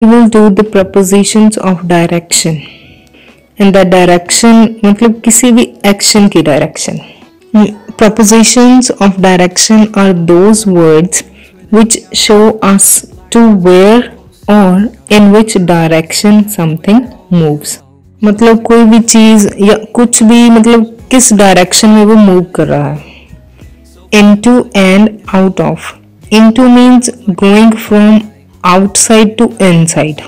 We will do the prepositions of direction. And the direction मतलब किसी भी action की direction. Prepositions of direction are those words which show us to where or in which direction something moves. मतलब कोई भी चीज या कुछ भी मतलब किस डायरेक्शन में वो मूव कर रहा है. Into and out of. Into means going from outside to inside.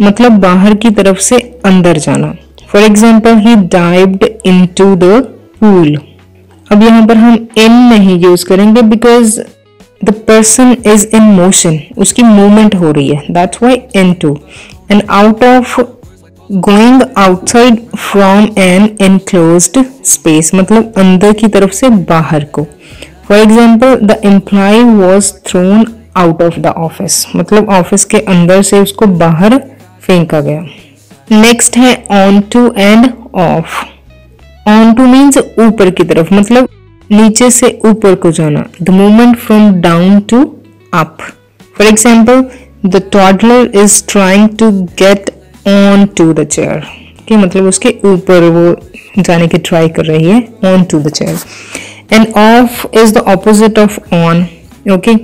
मतलब बाहर की तरफ से अंदर जाना. For example, he dived into the pool. अब यहाँ पर हम in नहीं यूज करेंगे because the person is in motion. उसकी movement हो रही है. That's why into. And out of, going outside from an enclosed space. मतलब अंदर की तरफ से बाहर को. For example, the employee was thrown out of the office. मतलब ऑफिस के अंदर से उसको बाहर फेंका गया. नेक्स्ट है on to and off. On to means ऊपर की तरफ मतलब नीचे से ऊपर को जाना. The movement from down to up. For example, the toddler is trying to get on to the chair. कि मतलब उसके ऊपर वो जाने की ट्राई कर रही है. On to the chair. And off is the opposite of on. Okay,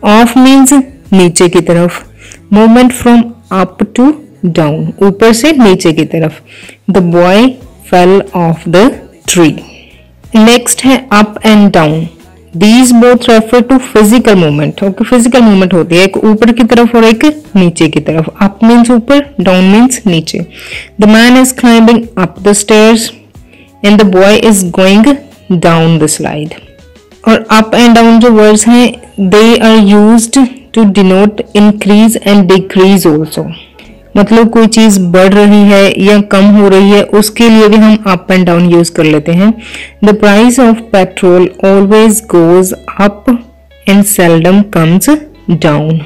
off means नीचे की तरफ. Movement from up to down. ऊपर से नीचे की तरफ. The boy fell off the tree. Next है up and down. These both refer to physical movement. Okay, physical movement होती है एक ऊपर की तरफ और एक नीचे की तरफ. Up means ऊपर, down means नीचे. The man is climbing up the stairs and the boy is going down the slide. और up and down जो words हैं they are used to denote increase and decrease also. मतलब कोई चीज बढ़ रही है या कम हो रही है उसके लिए भी हम up and down यूज कर लेते हैं. The price of petrol always goes up and seldom comes down.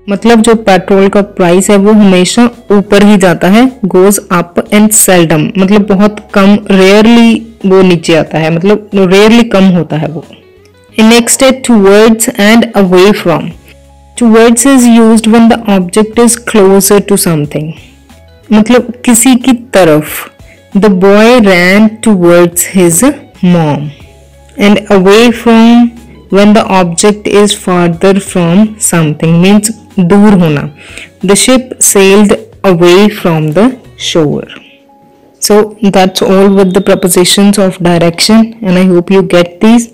मतलब जो पेट्रोल का प्राइस है वो हमेशा ऊपर ही जाता है. goes up and seldom मतलब बहुत कम, rarely वो नीचे आता है, मतलब rarely कम होता है वो. Next है towards and away from. Towards is used when the object is closer to something. मतलब किसी की तरफ. The boy ran towards his mom. And away from when the object is farther from something means दूर होना. The ship sailed away from the shore. So that's all with the prepositions of direction and I hope you get these.